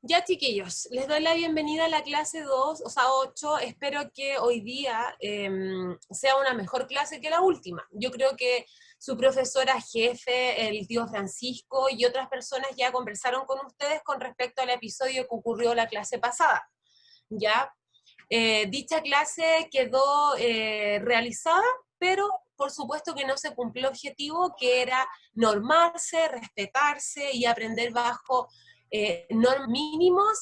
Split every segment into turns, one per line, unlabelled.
Ya, chiquillos, les doy la bienvenida a la clase 2, o sea, 8. Espero que hoy día sea una mejor clase que la última. Yo creo que su profesora jefe, el tío Francisco y otras personas ya conversaron con ustedes con respecto al episodio que ocurrió la clase pasada. ¿Ya? Dicha clase quedó realizada, pero por supuesto que no se cumplió el objetivo, que era normarse, respetarse y aprender bajo normas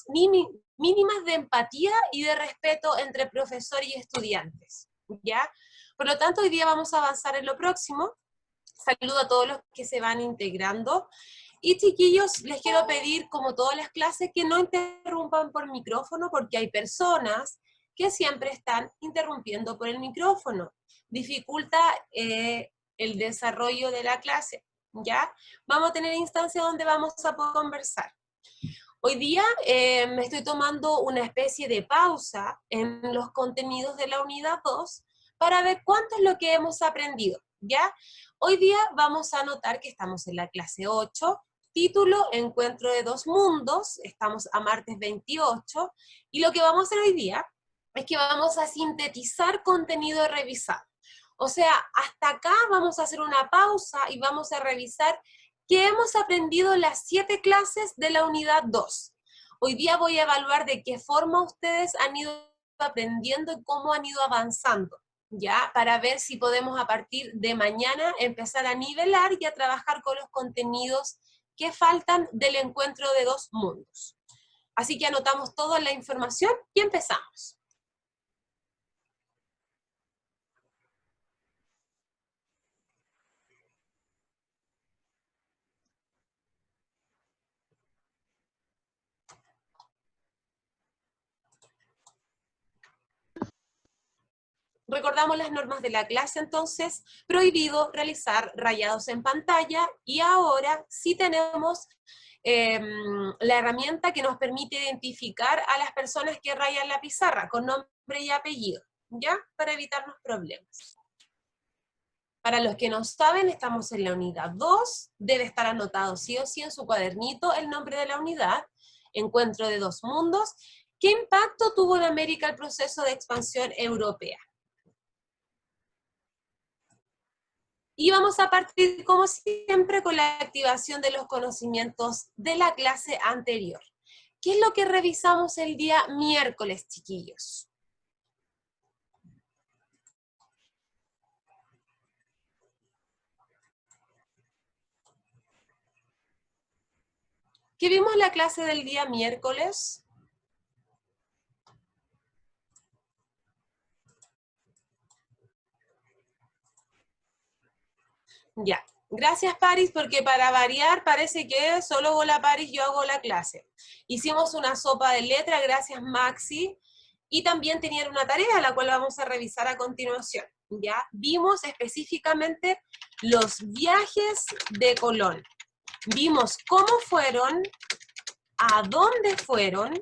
mínimas de empatía y de respeto entre profesor y estudiantes, ¿ya? Por lo tanto, hoy día vamos a avanzar en lo próximo. Saludo a todos los que se van integrando. Y chiquillos, les quiero pedir, como todas las clases, que no interrumpan por micrófono, porque hay personas que siempre están interrumpiendo por el micrófono. Dificulta el desarrollo de la clase, ¿ya? Vamos a tener instancias donde vamos a poder conversar. Hoy día me estoy tomando una especie de pausa en los contenidos de la unidad 2 para ver cuánto es lo que hemos aprendido, ¿ya? Hoy día vamos a notar que estamos en la clase 8, título Encuentro de dos mundos, estamos a martes 28, y lo que vamos a hacer hoy día es que vamos a sintetizar contenido revisado. O sea, hasta acá vamos a hacer una pausa y vamos a revisar que hemos aprendido las 7 clases de la unidad 2. Hoy día voy a evaluar de qué forma ustedes han ido aprendiendo y cómo han ido avanzando, ¿ya? Para ver si podemos a partir de mañana empezar a nivelar y a trabajar con los contenidos que faltan del encuentro de dos mundos. Así que anotamos toda la información y empezamos. Recordamos las normas de la clase entonces, prohibido realizar rayados en pantalla, y ahora sí tenemos la herramienta que nos permite identificar a las personas que rayan la pizarra con nombre y apellido, ¿ya? Para evitarnos problemas. Para los que no saben, estamos en la unidad 2, debe estar anotado sí o sí en su cuadernito el nombre de la unidad, Encuentro de dos mundos. ¿Qué impacto tuvo en América el proceso de expansión europea? Y vamos a partir, como siempre, con la activación de los conocimientos de la clase anterior. ¿Qué es lo que revisamos el día miércoles, chiquillos? ¿Qué vimos en la clase del día miércoles? Ya, gracias Paris, porque para variar parece que solo hago la Paris, yo hago la clase. Hicimos una sopa de letra, gracias Maxi, y también tenían una tarea, la cual vamos a revisar a continuación. Ya, vimos específicamente los viajes de Colón. Vimos cómo fueron, a dónde fueron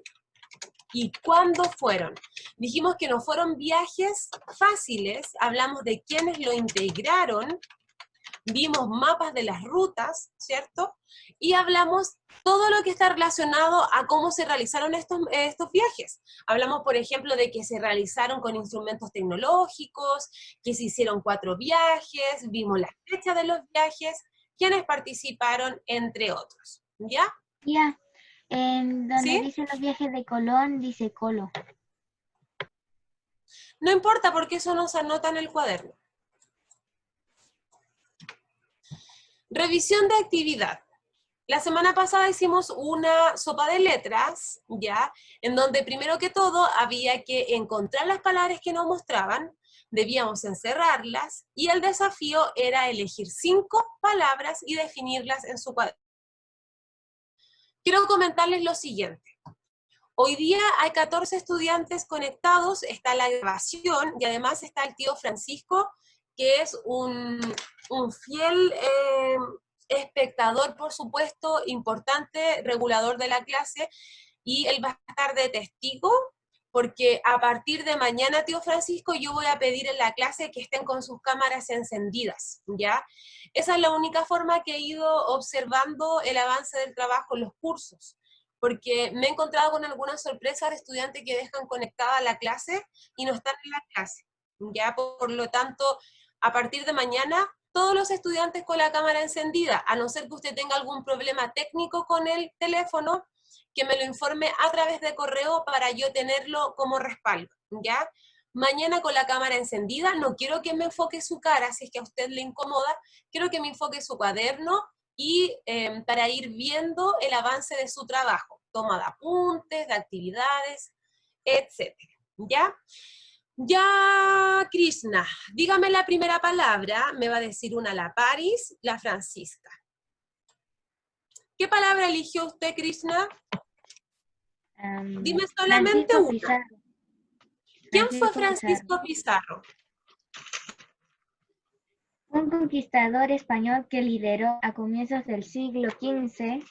y cuándo fueron. Dijimos que no fueron viajes fáciles, hablamos de quienes lo integraron, vimos mapas de las rutas, ¿cierto? Y hablamos todo lo que está relacionado a cómo se realizaron estos viajes. Hablamos, por ejemplo, de que se realizaron con instrumentos tecnológicos, que se hicieron 4 viajes, vimos la fecha de los viajes, quienes participaron, entre otros. ¿Ya?
Ya, en donde
¿Sí?
dice los viajes de Colón, dice Colo.
No importa porque eso no se anota en el cuaderno. Revisión de actividad. La semana pasada hicimos una sopa de letras, ¿ya? En donde primero que todo había que encontrar las palabras que nos mostraban, debíamos encerrarlas, y el desafío era elegir 5 palabras y definirlas en su cuaderno. Quiero comentarles lo siguiente. Hoy día hay 14 estudiantes conectados, está la grabación y además está el tío Francisco, que es un fiel espectador, por supuesto, importante, regulador de la clase, y él va a estar de testigo, porque a partir de mañana, tío Francisco, yo voy a pedir en la clase que estén con sus cámaras encendidas, ¿ya? Esa es la única forma que he ido observando el avance del trabajo en los cursos. porque me he encontrado con algunas sorpresas de estudiantes que dejan conectada la clase y no están en la clase. Ya, por lo tanto, a partir de mañana, todos los estudiantes con la cámara encendida, a no ser que usted tenga algún problema técnico con el teléfono, que me lo informe a través de correo para yo tenerlo como respaldo, ¿ya? Mañana con la cámara encendida, no quiero que me enfoque su cara, si es que a usted le incomoda, quiero que me enfoque su cuaderno y para ir viendo el avance de su trabajo, toma de apuntes, de actividades, etcétera, ¿ya? Ya, Krishna, dígame la primera palabra, me va a decir una la Paris, la Francisca. ¿Qué palabra eligió usted, Krishna? Dime solamente
Francisco
una.
Pizarro.
¿Quién fue
Francisco Pizarro.
Francisco Pizarro?
Un conquistador español que lideró a comienzos del siglo XV,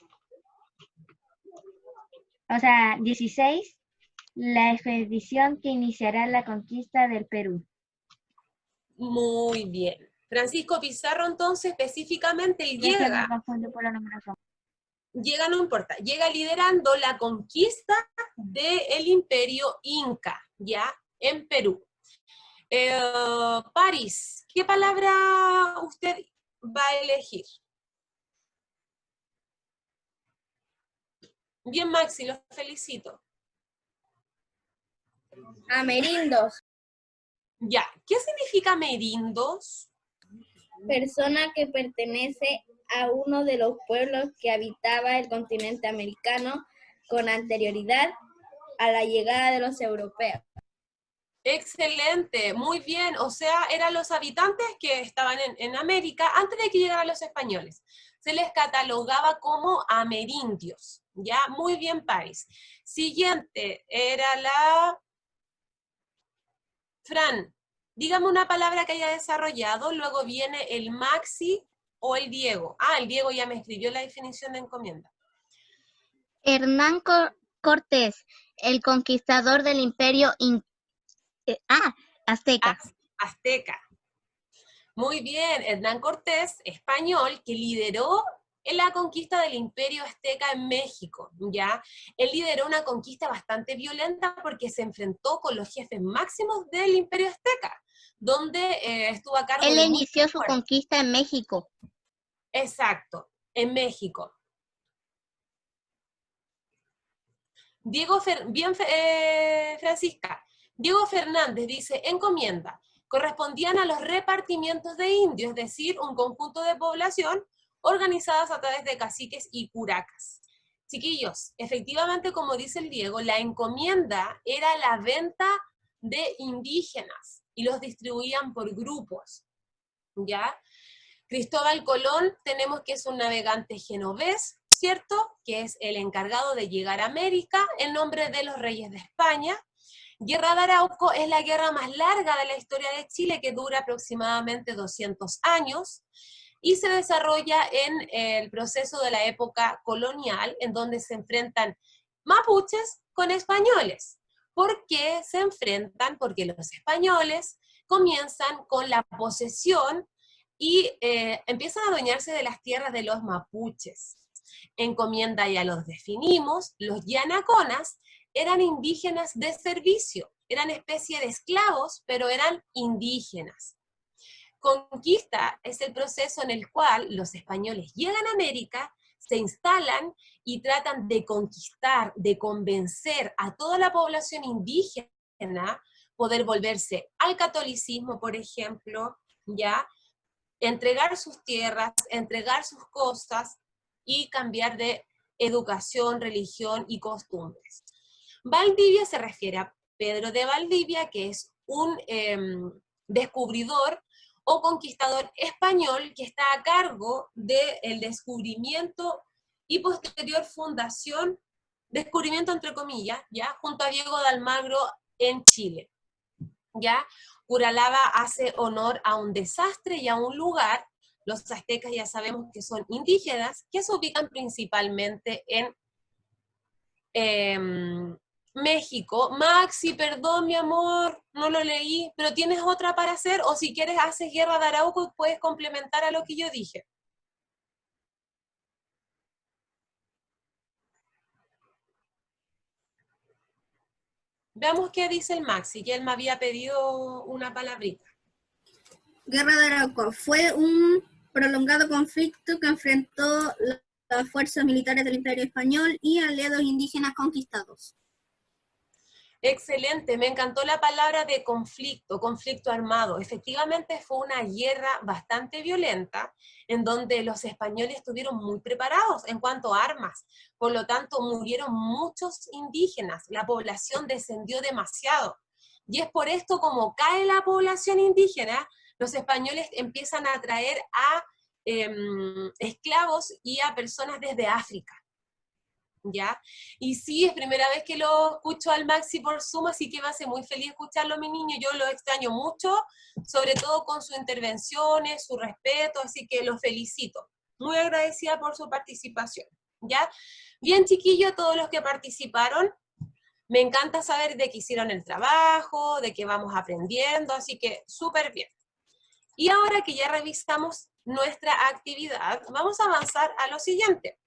o sea, XVI, la expedición que iniciará la conquista del Perú.
Muy bien. Francisco Pizarro, entonces, específicamente, él
Es que me
llega,
confundo por la numeración.
no importa, llega liderando la conquista del Imperio Inca, ¿ya? En Perú. París, ¿qué palabra usted va a elegir? Bien, Maxi, los felicito.
Amerindos,
Ya, ¿qué significa merindos?
persona que pertenece a uno de los pueblos que habitaba el continente americano con anterioridad a la llegada de los europeos.
Excelente, muy bien. O sea, eran los habitantes que estaban en América antes de que llegaran los españoles. Se les catalogaba como amerindios. Ya, muy bien, Paris. Siguiente, era la... Fran, dígame una palabra que haya desarrollado, luego viene el Maxi o el Diego. Ah, el Diego ya me escribió la definición de encomienda.
Hernán Cortés, el conquistador del imperio azteca.
Azteca. Muy bien, Hernán Cortés, español, que lideró en la conquista del Imperio Azteca en México, ¿ya? Él lideró una conquista bastante violenta porque se enfrentó con los jefes máximos del Imperio Azteca, donde estuvo a cargo
Él
de
inició su
fuerzas.
conquista en México.
Exacto, en México. Diego, Francisca, Diego Fernández dice, encomienda, correspondían a los repartimientos de indios, es decir, un conjunto de población organizadas a través de caciques y curacas. Chiquillos, efectivamente, como dice el Diego, la encomienda era la venta de indígenas y los distribuían por grupos, ¿ya? Cristóbal Colón tenemos que es un navegante genovés, ¿cierto? Que es el encargado de llegar a América en nombre de los reyes de España. Guerra de Arauco es la guerra más larga de la historia de Chile, que dura aproximadamente 200 años, y se desarrolla en el proceso de la época colonial, en donde se enfrentan mapuches con españoles. ¿Por qué se enfrentan? Porque los españoles comienzan con la posesión y empiezan a adueñarse de las tierras de los mapuches. Encomienda ya los definimos, los yanaconas eran indígenas de servicio, eran especie de esclavos, pero eran indígenas. Conquista es el proceso en el cual los españoles llegan a América, se instalan y tratan de conquistar, de convencer a toda la población indígena, poder volverse al catolicismo, por ejemplo, ¿ya? Entregar sus tierras, entregar sus cosas y cambiar de educación, religión y costumbres. Valdivia se refiere a Pedro de Valdivia, que es un descubridor o conquistador español que está a cargo del descubrimiento y posterior fundación, descubrimiento entre comillas, ¿ya? Junto a Diego de Almagro en Chile, ¿ya? Curalaba hace honor a un desastre y a un lugar. Los aztecas ya sabemos que son indígenas, que se ubican principalmente en México. Maxi, perdón mi amor, no lo leí, pero ¿tienes otra para hacer? O si quieres haces Guerra de Arauco y puedes complementar a lo que yo dije. Veamos qué dice el Maxi, que él me había pedido una palabrita.
Guerra de Arauco fue un prolongado conflicto que enfrentó las fuerzas militares del Imperio Español y aliados indígenas conquistados.
Excelente, me encantó la palabra de conflicto, conflicto armado. Efectivamente fue una guerra bastante violenta en donde los españoles estuvieron muy preparados en cuanto a armas. Por lo tanto, murieron muchos indígenas, la población descendió demasiado. Y es por esto, como cae la población indígena, los españoles empiezan a traer a esclavos y a personas desde África. ¿Ya? Y sí, es primera vez que lo escucho al Maxi por Zoom, así que me hace muy feliz escucharlo, mi niño. Yo lo extraño mucho, sobre todo con sus intervenciones, su respeto, así que lo felicito. Muy agradecida por su participación, ¿ya? Bien, chiquillos, todos los que participaron, me encanta saber de que hicieron el trabajo, de que vamos aprendiendo, así que súper bien. Y ahora que ya revisamos nuestra actividad, vamos a avanzar a lo siguiente.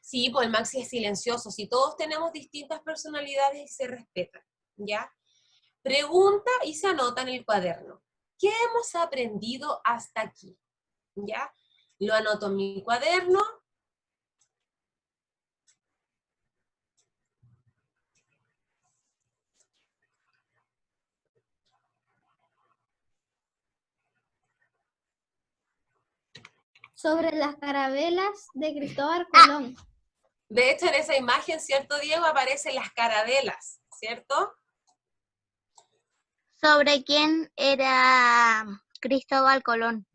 Sí, pues el Maxi es silencioso. Si todos tenemos distintas personalidades y se respetan, ¿ya? Pregunta y se anota en el cuaderno. ¿Qué hemos aprendido hasta aquí? ¿Ya? Lo anoto en mi cuaderno.
Sobre las carabelas de Cristóbal Colón.
De hecho, en esa imagen, ¿cierto, Diego? Aparecen las carabelas, ¿cierto?
¿Sobre quién era Cristóbal Colón?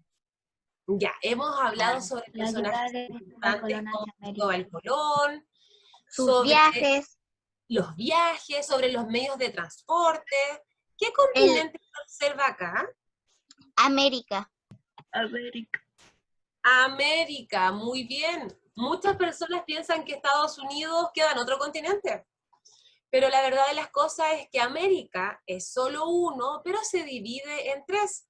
Ya, hemos hablado sobre
La llegada
personajes
de Cristóbal
importantes
Colón
como
hacia América.
Cristóbal Colón,
Sus
sobre
viajes,
los viajes, sobre los medios de transporte. ¿Qué continente se observa acá?
América.
América, muy bien. Muchas personas piensan que Estados Unidos queda en otro continente, pero la verdad de las cosas es que América es solo uno, pero se divide en tres.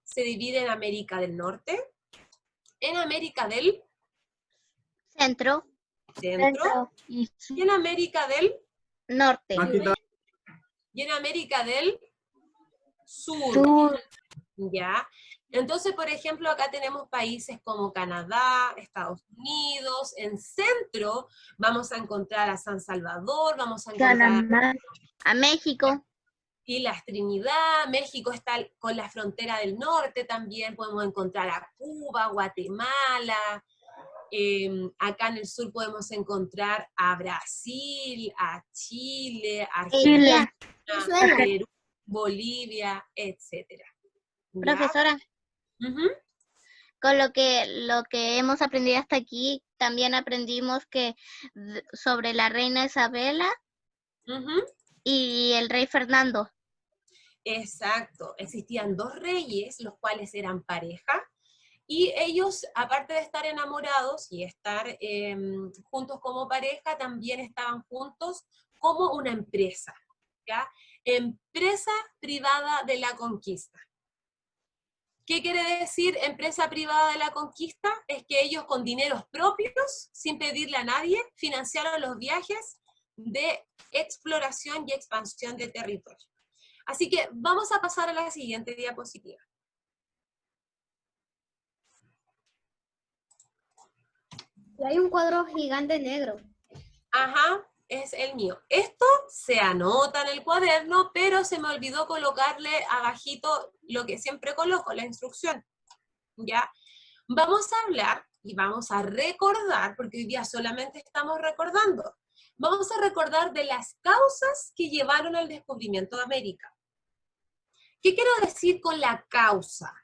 Se divide en América del Norte, en América del
Centro,
Centro,
y
y en América del
norte.
y en América del Sur.
sur.
¿Ya? Entonces, por ejemplo, acá tenemos países como Canadá, Estados Unidos. En centro vamos a encontrar a San Salvador, vamos a encontrar
Panamá,
A México,
Islas Trinidad. México está con la frontera del norte también, podemos encontrar a Cuba, Guatemala. Acá en el sur podemos encontrar a Brasil, a Chile, Argentina,
Ella.
Perú, Bolivia, etcétera. ¿Ya?
Profesora,
Ujú.
con lo que hemos aprendido hasta aquí, también aprendimos que sobre la reina Isabela
Ujú.
y el rey Fernando.
Exacto, existían dos reyes, los cuales eran pareja, y ellos, aparte de estar enamorados y estar juntos como pareja, también estaban juntos como una empresa, ¿ya? Empresa privada de la conquista. ¿Qué quiere decir empresa privada de la conquista? Es que ellos con dineros propios, sin pedirle a nadie, financiaron los viajes de exploración y expansión de territorio. Así que vamos a pasar a la siguiente diapositiva.
Y hay un cuadro gigante negro.
Ajá, es el mío. Esto se anota en el cuaderno, pero se me olvidó colocarle abajito lo que siempre coloco, la instrucción. ¿Ya? Vamos a hablar y vamos a recordar, porque hoy día solamente estamos recordando. Vamos a recordar de las causas que llevaron al descubrimiento de América. ¿Qué quiero decir con la causa?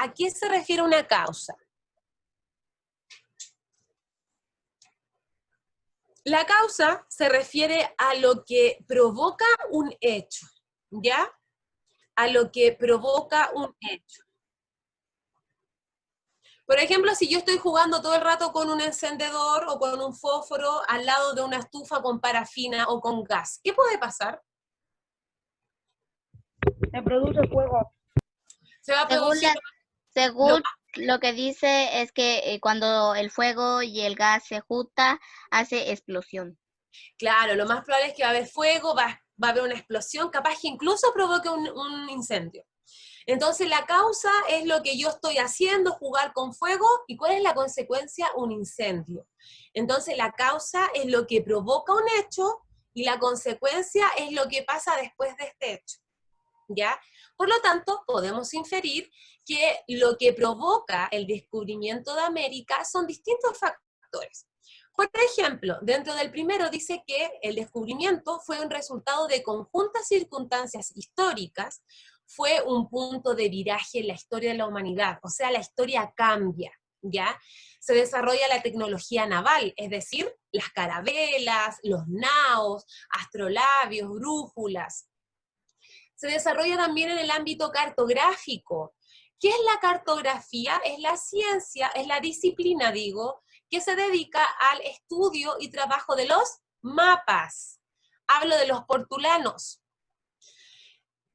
¿A qué se refiere una causa? La causa se refiere a lo que provoca un hecho, ¿ya? A lo que provoca un hecho. Por ejemplo, si yo estoy jugando todo el rato con un encendedor o con un fósforo al lado de una estufa con parafina o con gas, ¿qué puede pasar?
se produce fuego.
Se va a producir...
Según lo que dice es que cuando el fuego y el gas se juntan, hace explosión.
Claro, lo más probable es que va a haber fuego, va a haber una explosión, capaz que incluso provoque un incendio. Entonces la causa es lo que yo estoy haciendo, jugar con fuego, ¿y cuál es la consecuencia? Un incendio. Entonces la causa es lo que provoca un hecho y la consecuencia es lo que pasa después de este hecho, ¿ya? Por lo tanto, podemos inferir que lo que provoca el descubrimiento de América son distintos factores. Por ejemplo, dentro del primero dice que el descubrimiento fue un resultado de conjuntas circunstancias históricas, fue un punto de viraje en la historia de la humanidad, o sea, la historia cambia, ¿ya? Se desarrolla la tecnología naval, es decir, las carabelas, los naos, astrolabios, brújulas. Se desarrolla también en el ámbito cartográfico. ¿Qué es la cartografía? Es la ciencia, es la disciplina, digo, que se dedica al estudio y trabajo de los mapas. Hablo de los portulanos.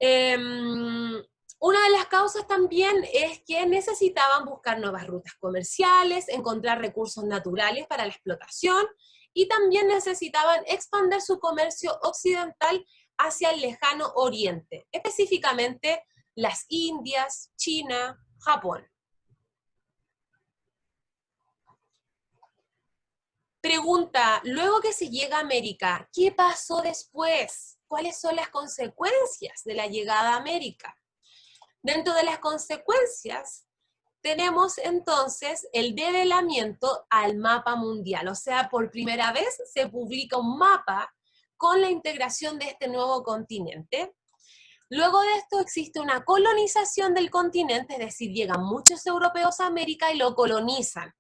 Una de las causas también es que necesitaban buscar nuevas rutas comerciales, encontrar recursos naturales para la explotación, y también necesitaban expandir su comercio occidental hacia el lejano oriente, específicamente las Indias, China, Japón. Pregunta, luego que se llega a América, ¿qué pasó después? ¿Cuáles son las consecuencias de la llegada a América? Dentro de las consecuencias, tenemos entonces el develamiento al mapa mundial, o sea, por primera vez se publica un mapa con la integración de este nuevo continente. Luego de esto existe una colonización del continente, es decir, llegan muchos europeos a América y lo colonizan.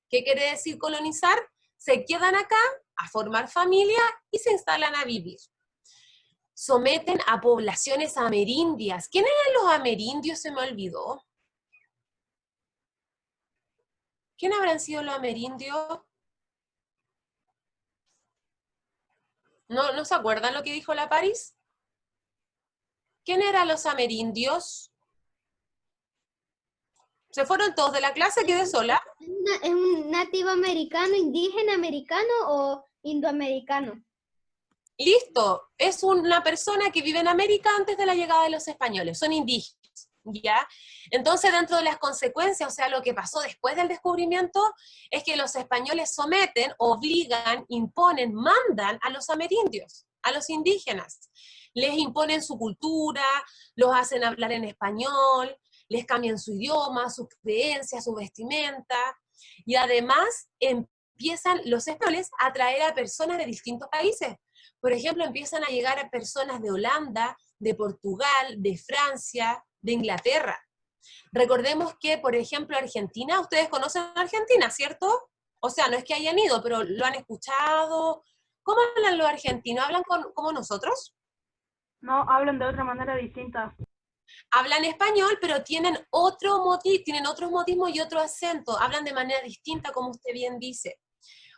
¿Qué quiere decir colonizar? Se quedan acá a formar familia y se instalan a vivir. Someten a poblaciones amerindias. ¿Quiénes eran los amerindios? Se me olvidó. ¿Quién habrán sido los amerindios? ¿No se acuerdan lo que dijo la Paris? ¿Quién eran los amerindios? ¿Se fueron todos de la clase? ¿Quedé sola?
¿Es un nativo americano, indígena americano o indoamericano?
Listo, es una persona que vive en América antes de la llegada de los españoles, son indígenas, ¿ya? Entonces, dentro de las consecuencias, o sea, lo que pasó después del descubrimiento, es que los españoles someten, obligan, imponen, mandan a los amerindios, a los indígenas. Les imponen su cultura, los hacen hablar en español, les cambian su idioma, sus creencias, su vestimenta, y además empiezan los españoles a traer a personas de distintos países. Por ejemplo, empiezan a llegar a personas de Holanda, de Portugal, de Francia, de Inglaterra. Recordemos que, por ejemplo, Argentina, ustedes conocen a Argentina, ¿cierto? O sea, no es que hayan ido, pero lo han escuchado. ¿Cómo hablan los argentinos? ¿Hablan como nosotros?
No, hablan de otra manera distinta.
Hablan español, pero tienen otros modismos y otro acento. Hablan de manera distinta, como usted bien dice.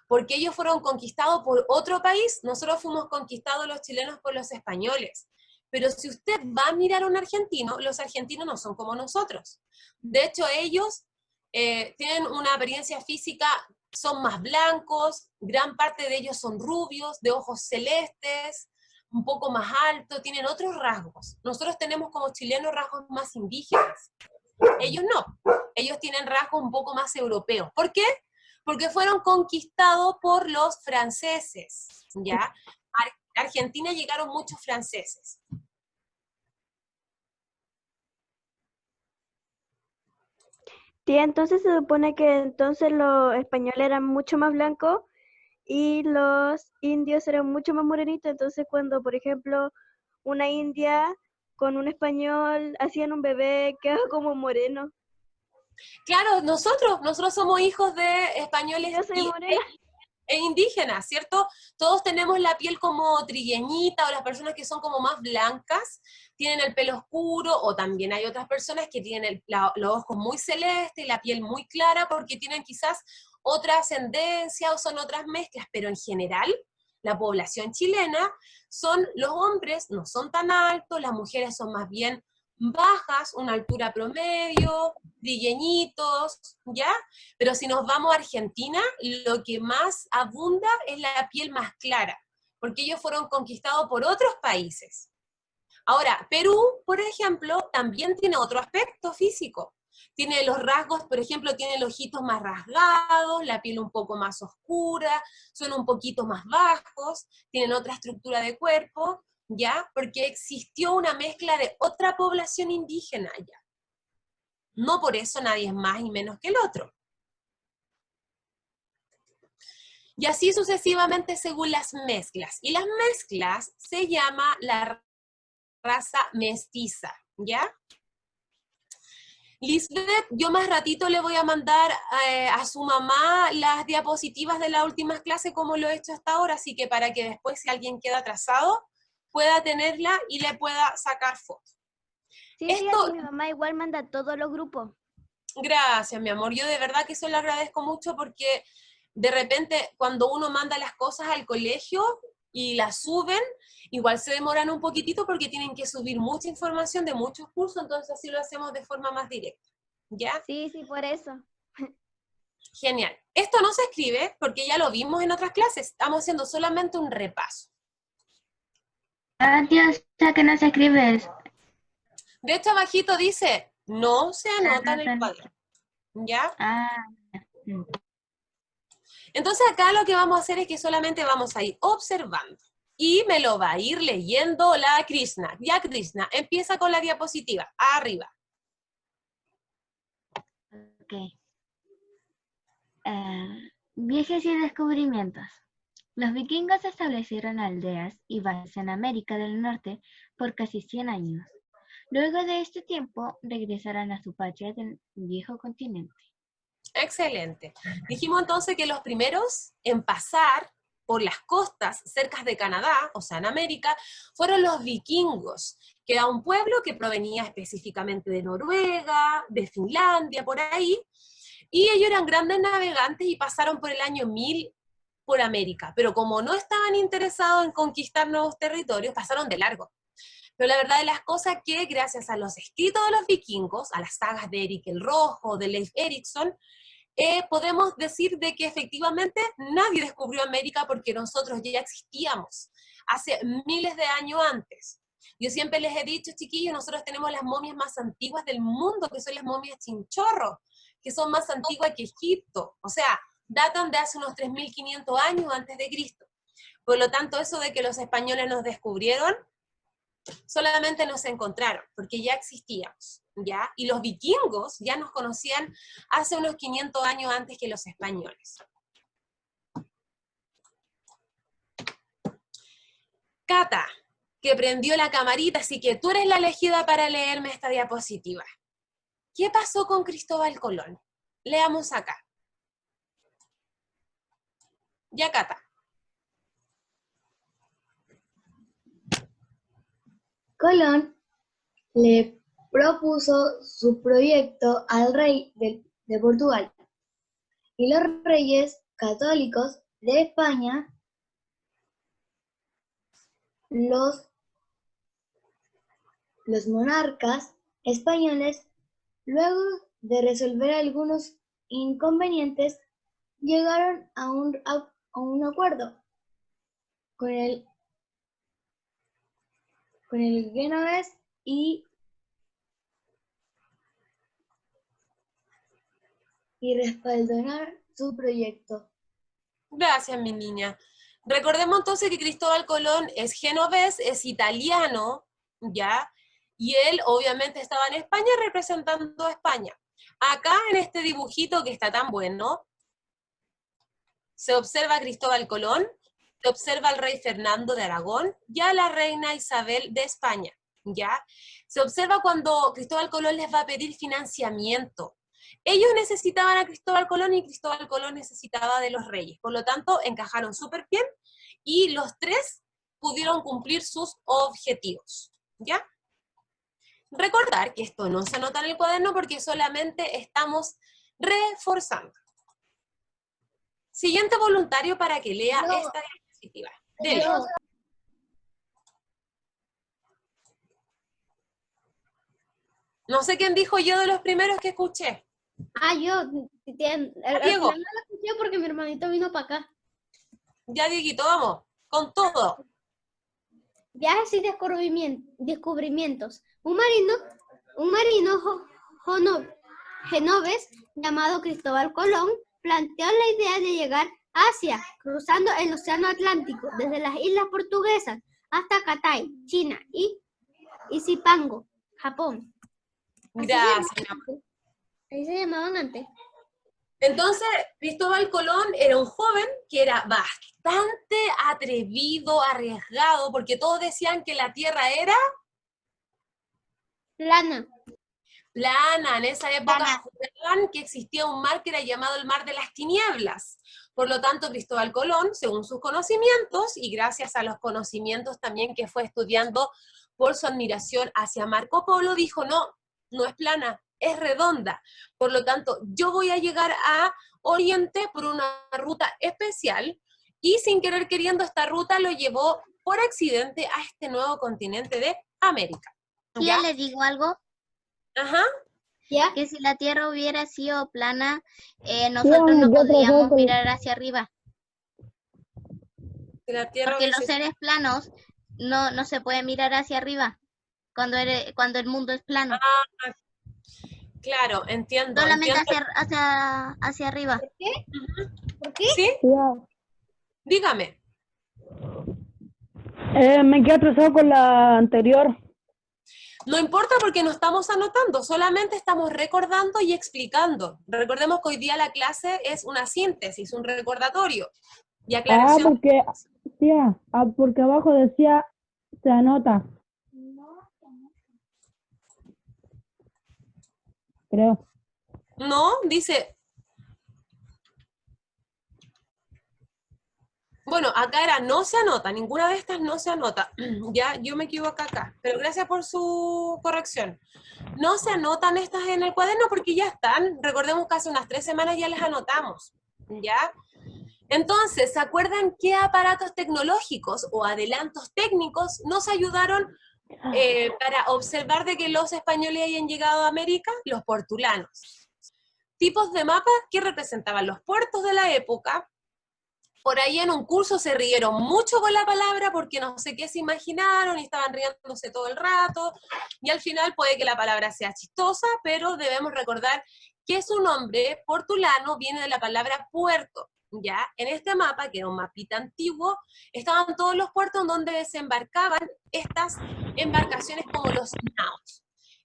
Porque ellos fueron conquistados por otro país, nosotros fuimos conquistados los chilenos por los españoles. Pero si usted va a mirar a un argentino, los argentinos no son como nosotros. De hecho, ellos tienen una apariencia física, son más blancos, gran parte de ellos son rubios, de ojos celestes, un poco más altos, tienen otros rasgos. Nosotros tenemos como chilenos rasgos más indígenas. Ellos no, ellos tienen rasgos un poco más europeos. ¿Por qué? Porque fueron conquistados por los franceses, ¿ya? A Argentina llegaron muchos franceses.
Tía, entonces se supone que entonces los españoles eran mucho más blancos y los indios eran mucho más morenitos. Entonces cuando, por ejemplo, una india con un español hacían un bebé, quedaba como moreno.
Claro, nosotros somos hijos de españoles
Yo soy morena.
e indígenas, ¿cierto? Todos tenemos la piel como trigueñita, o las personas que son como más blancas tienen el pelo oscuro, o también hay otras personas que tienen los ojos muy celestes y la piel muy clara porque tienen quizás otra ascendencia o son otras mezclas, pero en general la población chilena son los hombres, no son tan altos, las mujeres son más bien bajas, una altura promedio, trigueñitos, ¿ya? Pero si nos vamos a Argentina, lo que más abunda es la piel más clara. porque ellos fueron conquistados por otros países. Ahora, Perú, por ejemplo, también tiene otro aspecto físico. Tiene los rasgos, por ejemplo, tiene los ojitos más rasgados, la piel un poco más oscura, son un poquito más bajos, tienen otra estructura de cuerpo, ¿ya? Porque existió una mezcla de otra población indígena allá. No por eso nadie es más y menos que el otro. Y así sucesivamente según las mezclas. Y las mezclas se llama la raza mestiza, ¿ya? Lisbeth, yo más ratito le voy a mandar a su mamá las diapositivas de las últimas clases como lo he hecho hasta ahora, así que para que después si alguien queda atrasado, pueda tenerla y le pueda sacar fotos.
Sí,
Esto,
mi mamá igual manda a todos los grupos.
gracias, mi amor, yo de verdad que eso le agradezco mucho porque de repente cuando uno manda las cosas al colegio y las suben, igual se demoran un poquitito porque tienen que subir mucha información de muchos cursos, entonces así lo hacemos de forma más directa, ¿ya?
Sí, por eso.
Genial. Esto no se escribe porque ya lo vimos en otras clases, estamos haciendo solamente un repaso.
Dios, ya que no se escribe eso.
De hecho, abajito dice, no se anota en el cuaderno, ¿ya? Entonces acá lo que vamos a hacer es que solamente vamos a ir observando. Y me lo va a ir leyendo la Krishna. Ya, Krishna, empieza con la diapositiva, arriba.
Ok. Viajes y descubrimientos. Los vikingos establecieron aldeas y bases en América del Norte por casi 100 años. Luego de este tiempo, regresaron a su patria del viejo continente.
Excelente. Dijimos entonces que los primeros en pasar por las costas cerca de Canadá, o sea, en América, fueron los vikingos, que era un pueblo que provenía específicamente de Noruega, de Finlandia, por ahí, y ellos eran grandes navegantes y pasaron por el año 1000 por América, pero como no estaban interesados en conquistar nuevos territorios, pasaron de largo. Pero la verdad de las cosas es que gracias a los escritos de los vikingos, a las sagas de Erik el Rojo, de Leif Erikson, podemos decir de que efectivamente nadie descubrió América porque nosotros ya existíamos hace miles de años antes. Yo siempre les he dicho, chiquillos, nosotros tenemos las momias más antiguas del mundo, que son las momias Chinchorro, que son más antiguas que Egipto, o sea, datan de hace unos 3500 años antes de Cristo. Por lo tanto, eso de que los españoles nos descubrieron, solamente nos encontraron, porque ya existíamos, ¿ya? Y los vikingos ya nos conocían hace unos 500 años antes que los españoles. Cata, que prendió la camarita, así que tú eres la elegida para leerme esta diapositiva. ¿Qué pasó con Cristóbal Colón? Leamos acá. Ya, Cata.
Colón le propuso su proyecto al rey de Portugal y los reyes católicos de España, los monarcas españoles, luego de resolver algunos inconvenientes, llegaron a un acuerdo con el genovés y respaldaron su proyecto.
Gracias, mi niña. Recordemos entonces que Cristóbal Colón es genovés, es italiano, ¿ya? Y él obviamente estaba en España representando a España. Acá en este dibujito que está tan bueno, se observa a Cristóbal Colón, se observa al rey Fernando de Aragón y a la reina Isabel de España, ¿ya? Se observa cuando Cristóbal Colón les va a pedir financiamiento. Ellos necesitaban a Cristóbal Colón y Cristóbal Colón necesitaba de los reyes. Por lo tanto, encajaron súper bien y los tres pudieron cumplir sus objetivos, ¿ya? Recordar que esto no se anota en el cuaderno porque solamente estamos reforzando. Siguiente voluntario para que lea esta diapositiva. Dele. No sé quién dijo yo de los primeros que escuché.
Yo. Al
Diego.
final no lo escuché porque mi hermanito vino para acá.
Ya, Dieguito, vamos. con todo.
Viajes y descubrimientos. Un marino genovés llamado Cristóbal Colón planteó la idea de llegar a Asia, cruzando el Océano Atlántico desde las islas portuguesas hasta Cathay, China, y Zipango, Japón.
Gracias.
Así se llamaban antes.
Entonces, Cristóbal Colón era un joven que era bastante atrevido, arriesgado, porque todos decían que la Tierra era
Plana.
plana. En esa época
Plana.
juraban que existía un mar que era llamado el Mar de las Tinieblas. Por lo tanto, Cristóbal Colón, según sus conocimientos, y gracias a los conocimientos también que fue estudiando por su admiración hacia Marco Polo, dijo, no, no es plana, es redonda. Por lo tanto, yo voy a llegar a Oriente por una ruta especial, y sin querer queriendo esta ruta lo llevó por accidente a este nuevo continente de América.
¿Ya le digo algo?
Ajá.
¿Ya?
Que si la Tierra hubiera sido plana, nosotros no podríamos mirar hacia arriba.
Que la Tierra
Porque los
hubiese-
seres planos no se puede mirar hacia arriba cuando el mundo es plano.
Claro, entiendo.
Solamente
entiendo.
hacia arriba.
¿Por qué?
¿Sí? Dígame.
Me quedé atrasado con la anterior.
No importa porque no estamos anotando, solamente estamos recordando y explicando. Recordemos que hoy día la clase es una síntesis, un recordatorio y aclaración.
Porque abajo decía se anota. Creo.
No, dice... Bueno, acá era no se anota, ninguna de estas no se anota. Ya, yo me equivoco acá, pero gracias por su corrección. No se anotan estas en el cuaderno porque ya están. Recordemos que hace unas 3 semanas ya las anotamos, ¿ya? Entonces, ¿se acuerdan qué aparatos tecnológicos o adelantos técnicos nos ayudaron para observar de que los españoles hayan llegado a América? Los portulanos. Tipos de mapas que representaban los puertos de la época. Por ahí en un curso se rieron mucho con la palabra porque no sé qué se imaginaron y estaban riéndose todo el rato, y al final puede que la palabra sea chistosa, pero debemos recordar que su nombre portulano viene de la palabra puerto, ¿ya? En este mapa, que era un mapita antiguo, estaban todos los puertos donde desembarcaban estas embarcaciones como los naos.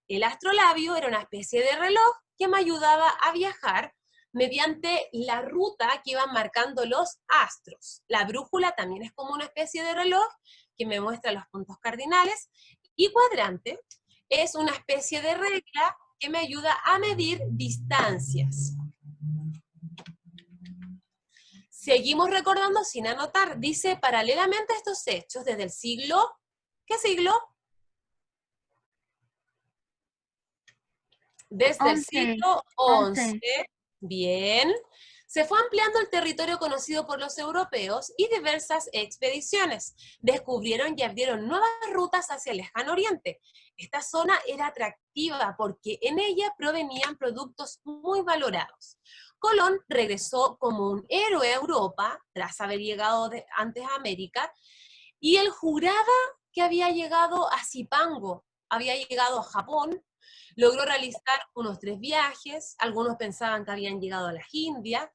El astrolabio era una especie de reloj que me ayudaba a viajar mediante la ruta que iban marcando los astros. La brújula también es como una especie de reloj que me muestra los puntos cardinales, y cuadrante es una especie de regla que me ayuda a medir distancias. Seguimos recordando sin anotar. Dice, paralelamente a estos hechos, desde el siglo... ¿Qué siglo? Desde el siglo XI. Bien. Se fue ampliando el territorio conocido por los europeos y diversas expediciones descubrieron y abrieron nuevas rutas hacia el lejano oriente. Esta zona era atractiva porque en ella provenían productos muy valorados. Colón regresó como un héroe a Europa, tras haber llegado antes a América, y él juraba que había llegado a Zipango, había llegado a Japón. Logró realizar unos 3 viajes, algunos pensaban que habían llegado a las Indias,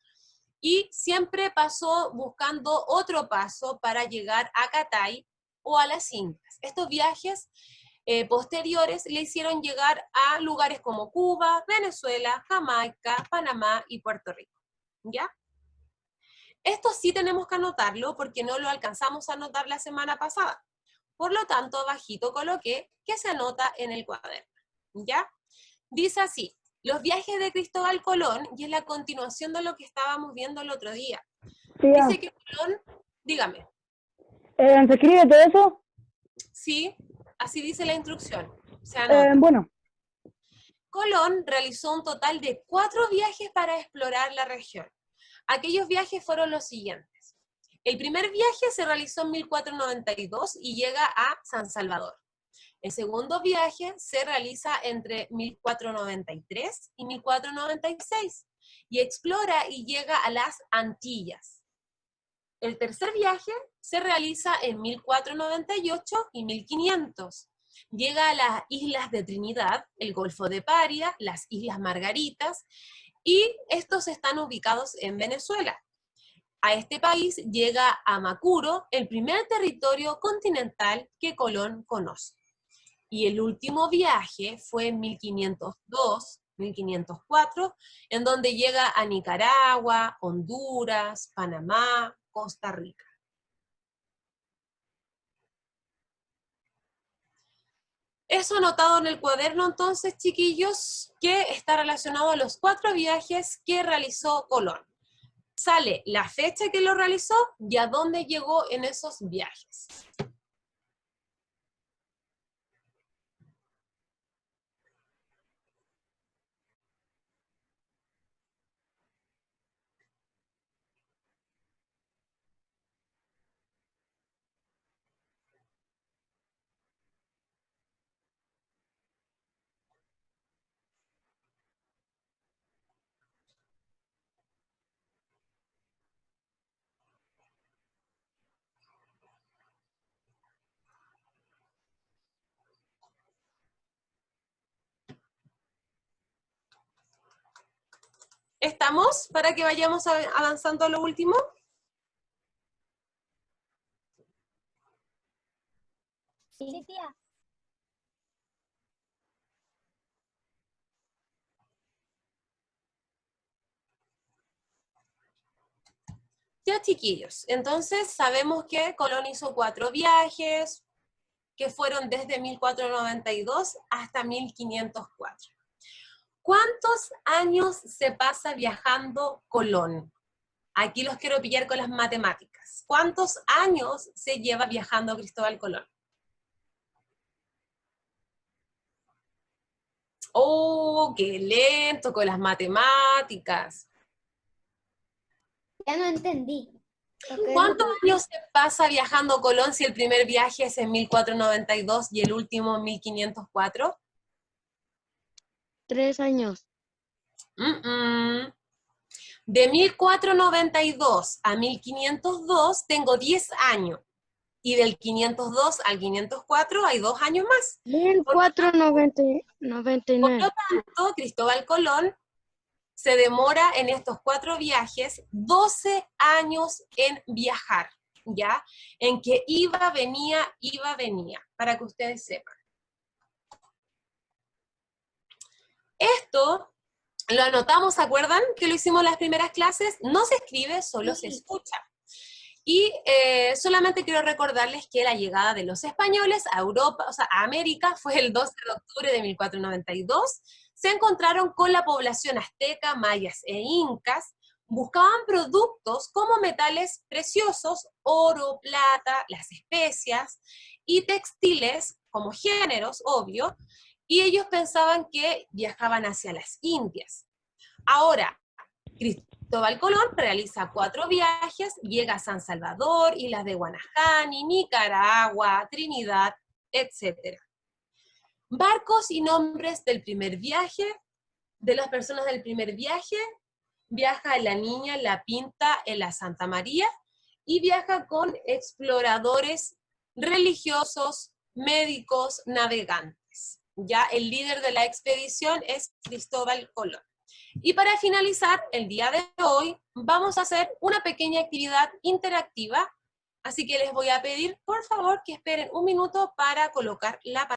y siempre pasó buscando otro paso para llegar a Cathay o a las Indias. Estos viajes posteriores le hicieron llegar a lugares como Cuba, Venezuela, Jamaica, Panamá y Puerto Rico, ¿ya? Esto sí tenemos que anotarlo porque no lo alcanzamos a anotar la semana pasada. Por lo tanto, abajito coloqué que se anota en el cuaderno, ¿ya? Dice así, los viajes de Cristóbal Colón, y es la continuación de lo que estábamos viendo el otro día. Dice que Colón, dígame.
¿Se escribe todo eso?
Sí, así dice la instrucción. Se anota.
Bueno.
Colón realizó un total de 4 viajes para explorar la región. Aquellos viajes fueron los siguientes. El primer viaje se realizó en 1492 y llega a San Salvador. El segundo viaje se realiza entre 1493 y 1496 y explora y llega a las Antillas. El tercer viaje se realiza en 1498 y 1500. Llega a las islas de Trinidad, el Golfo de Paria, las Islas Margaritas, y estos están ubicados en Venezuela. A este país llega Amacuro, el primer territorio continental que Colón conoce. Y el último viaje fue en 1502, 1504, en donde llega a Nicaragua, Honduras, Panamá, Costa Rica. Eso anotado en el cuaderno entonces, chiquillos, que está relacionado a los 4 viajes que realizó Colón. Sale la fecha que lo realizó y a dónde llegó en esos viajes. ¿Estamos para que vayamos avanzando a lo último?
Sí, tía.
Ya, chiquillos, entonces sabemos que Colón hizo 4 viajes, que fueron desde 1492 hasta 1504. ¿Cuántos años se pasa viajando Colón? Aquí los quiero pillar con las matemáticas. ¿Cuántos años se lleva viajando Cristóbal Colón? ¡Oh, qué lento con las matemáticas!
Ya no entendí.
¿Cuántos años se pasa viajando Colón si el primer viaje es en 1492 y el último en 1504?
3 años.
De 1492 a 1502 tengo 10 años. Y del 502 al 504 hay 2 años más. Por lo
1499.
tanto, Cristóbal Colón se demora en estos 4 viajes 12 años en viajar, ¿ya? En que iba, venía, para que ustedes sepan. Esto lo anotamos, ¿se acuerdan que lo hicimos en las primeras clases? No se escribe, solo se escucha. Y solamente quiero recordarles que la llegada de los españoles a Europa, o sea, a América, fue el 12 de octubre de 1492. Se encontraron con la población azteca, mayas e incas. Buscaban productos como metales preciosos, oro, plata, las especias, y textiles como géneros, obvio, y ellos pensaban que viajaban hacia las Indias. Ahora, Cristóbal Colón realiza 4 viajes, llega a San Salvador, Islas de Guanajani, Nicaragua, Trinidad, etc. Barcos y nombres del primer viaje, de las personas del primer viaje: viaja en la Niña, en la Pinta, en la Santa María, y viaja con exploradores religiosos, médicos, navegantes. Ya el líder de la expedición es Cristóbal Colón. Y para finalizar, el día de hoy, vamos a hacer una pequeña actividad interactiva, así que les voy a pedir, por favor, que esperen un minuto para colocar la pantalla.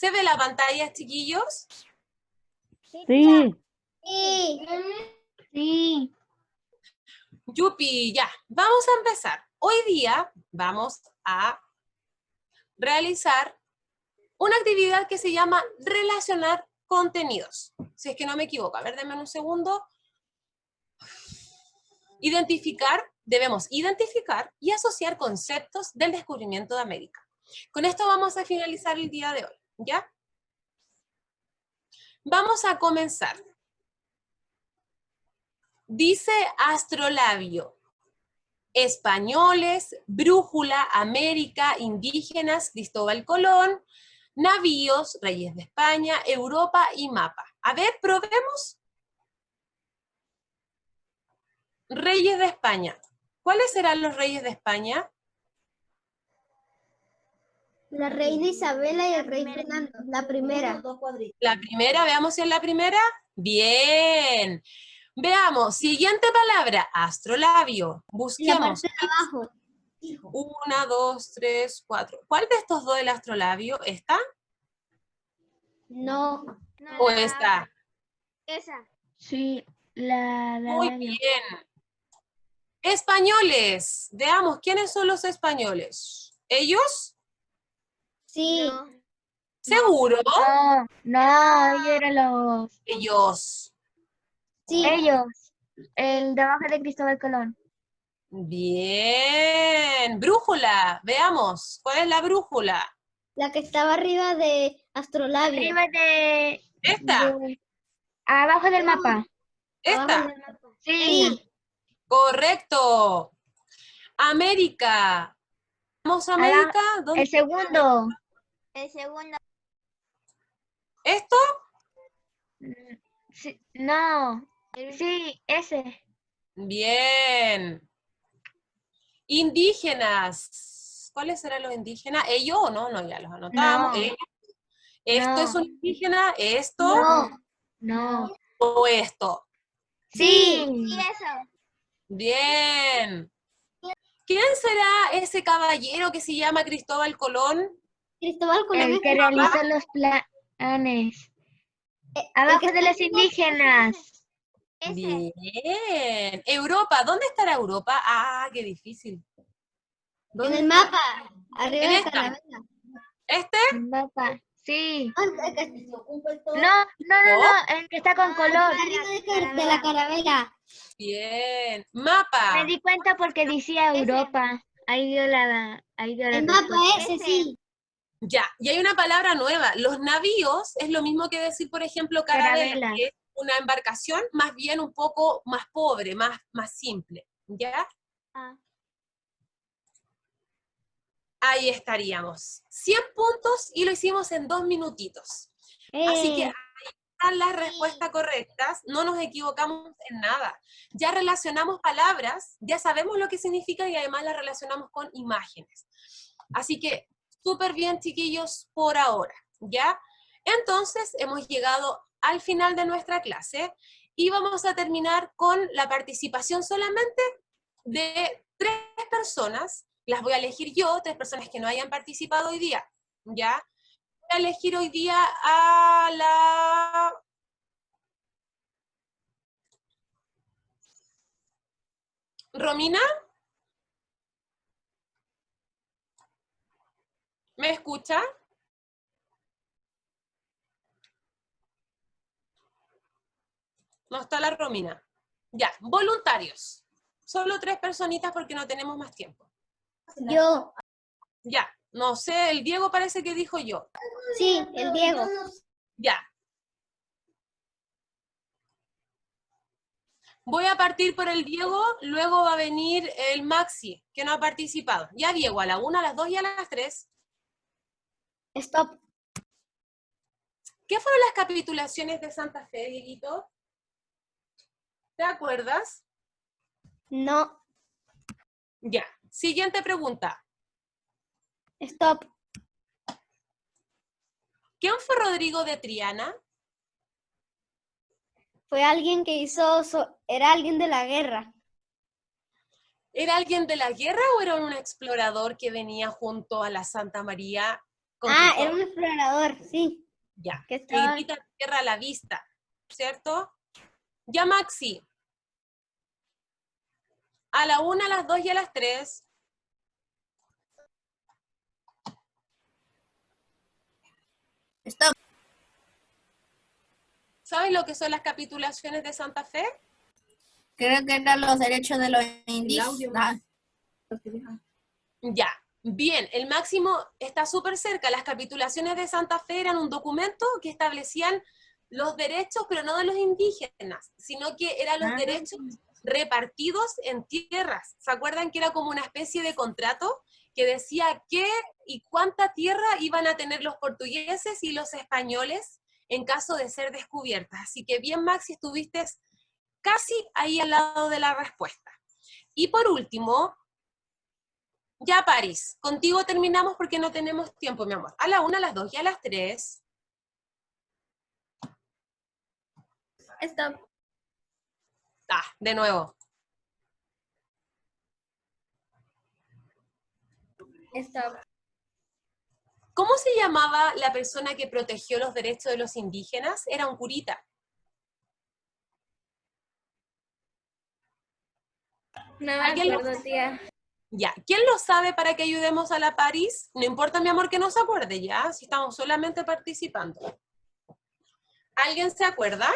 ¿Se ve la pantalla, chiquillos?
Sí.
Sí.
Sí.
Yupi, ya, vamos a empezar. Hoy día vamos a realizar una actividad que se llama relacionar contenidos. Si es que no me equivoco, a ver, denme un segundo. Debemos identificar y asociar conceptos del descubrimiento de América. Con esto vamos a finalizar el día de hoy, ¿ya? Vamos a comenzar. Dice Astrolabio: españoles, brújula, América, indígenas, Cristóbal Colón, navíos, reyes de España, Europa y mapa. A ver, probemos. Reyes de España. ¿Cuáles serán los reyes de España?
La reina Isabela y el rey Fernando. La primera.
La primera, veamos si es la primera. Bien. Veamos, siguiente palabra, astrolabio.
La
Busquemos.
parte de abajo.
1, 2, 3, 4. ¿Cuál de estos dos el astrolabio? ¿Esta
No.
o esta?
Esa.
Sí, la
Muy
medio.
bien. Españoles. Veamos, ¿quiénes son los españoles? ¿Ellos?
Sí.
¿Seguro?
No, ellos eran los...
Ellos.
Sí.
Ellos, el de abajo de Cristóbal Colón.
Bien. Brújula. Veamos, ¿cuál es la brújula?
La que estaba arriba de Astrolabio.
Arriba de...
¿Esta?
Abajo del mapa.
¿Esta?
Sí.
Correcto. América. ¿Vamos a América? ¿Dónde
El segundo.
El segundo.
¿Esto?
Sí, no. Sí, ese.
Bien. Indígenas. ¿Cuáles serán los indígenas? ¿Ellos o no? No, ya los anotamos.
No.
¿Ellos? ¿Esto
No.
es un indígena? ¿Esto?
No.
¿O esto?
Sí.
Y eso.
Bien. ¿Quién será ese caballero que se llama Cristóbal Colón?
Cristóbal Colón
El
es
que realizó los planes. Abajo de los indígenas.
Ese.
Bien. Europa. ¿Dónde estará Europa? Ah, qué difícil.
en
¿Dónde
el
está?
mapa. Arriba
¿En
de
esta?
Carabela.
¿Este?
El mapa. Sí.
No,
No, el que está con color.
arriba de la Carabela.
Bien.
Me
Mapa.
di cuenta porque decía Europa. Ahí dio la
El mapa
respuesta.
ese sí.
Ya, y hay una palabra nueva. Los navíos es lo mismo que decir, por ejemplo, carabela,
Carabela.
que es una embarcación más bien un poco más pobre, más simple. ¿Ya?
Ah.
Ahí estaríamos. 100 puntos y lo hicimos en 2 minutitos. Así que ahí están las respuestas correctas, no nos equivocamos en nada. Ya relacionamos palabras, ya sabemos lo que significan y además las relacionamos con imágenes. Así que súper bien, chiquillos, por ahora, ¿ya? Entonces hemos llegado al final de nuestra clase y vamos a terminar con la participación solamente de 3 personas. Las voy a elegir yo, 3 personas que no hayan participado hoy día, ¿ya? Voy a elegir hoy día a la... ¿Romina? ¿Me escucha? No está la Romina. Ya, voluntarios. Solo 3 personitas porque no tenemos más tiempo.
Yo.
Ya, no sé, el Diego parece que dijo yo.
Sí, el Diego.
Ya. Voy a partir por el Diego, luego va a venir el Maxi, que no ha participado. Ya, Diego, a la 1, a las 2 y a las 3.
Stop.
¿Qué fueron las capitulaciones de Santa Fe, Dieguito? ¿Te acuerdas?
No.
Ya. Siguiente pregunta.
Stop.
¿Quién fue Rodrigo de Triana?
Fue alguien que hizo, era alguien de la guerra.
¿Era alguien de la guerra o era un explorador que venía junto a la Santa María
Ah,
Conquistó.
era un explorador, sí.
Ya.
Que
Que
estaba...
grita tierra a la vista, ¿cierto? Ya, Maxi. A la 1, a las 2 y a las 3.
Stop.
¿Sabes lo que son las capitulaciones de Santa Fe?
Creo que eran los derechos de los indígenas.
Ya, bien, el máximo está súper cerca. Las capitulaciones de Santa Fe eran un documento que establecían los derechos, pero no de los indígenas, sino que eran los derechos repartidos en tierras. ¿Se acuerdan que era como una especie de contrato que decía qué y cuánta tierra iban a tener los portugueses y los españoles en caso de ser descubiertas? Así que bien, Maxi, estuviste casi ahí al lado de la respuesta. Y por último, ya, París, contigo terminamos porque no tenemos tiempo, mi amor. A la 1, a las 2 y a las 3.
Stop.
Ah, de nuevo.
Stop.
¿Cómo se llamaba la persona que protegió los derechos de los indígenas? Era un curita.
No me
¿Alguien lo
acuerdo, tía.
Ya, ¿quién lo sabe para que ayudemos a la París? No importa, mi amor, que no se acuerde ya, si estamos solamente participando. ¿Alguien se acuerda?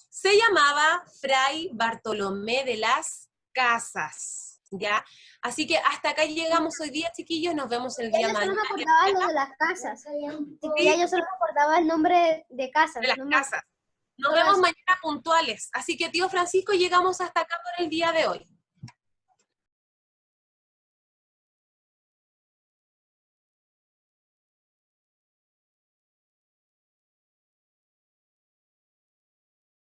Se llamaba Fray Bartolomé de las Casas, ¿ya? Así que hasta acá llegamos hoy día, chiquillos, nos vemos el día
Yo solo me
mañana.
acordaba lo de las casas. Ya yo solo me acordaba el nombre de casas.
De las
no me
casas. Nos
Solo
vemos
eso.
mañana puntuales. Así que, tío Francisco, llegamos hasta acá por el día de hoy.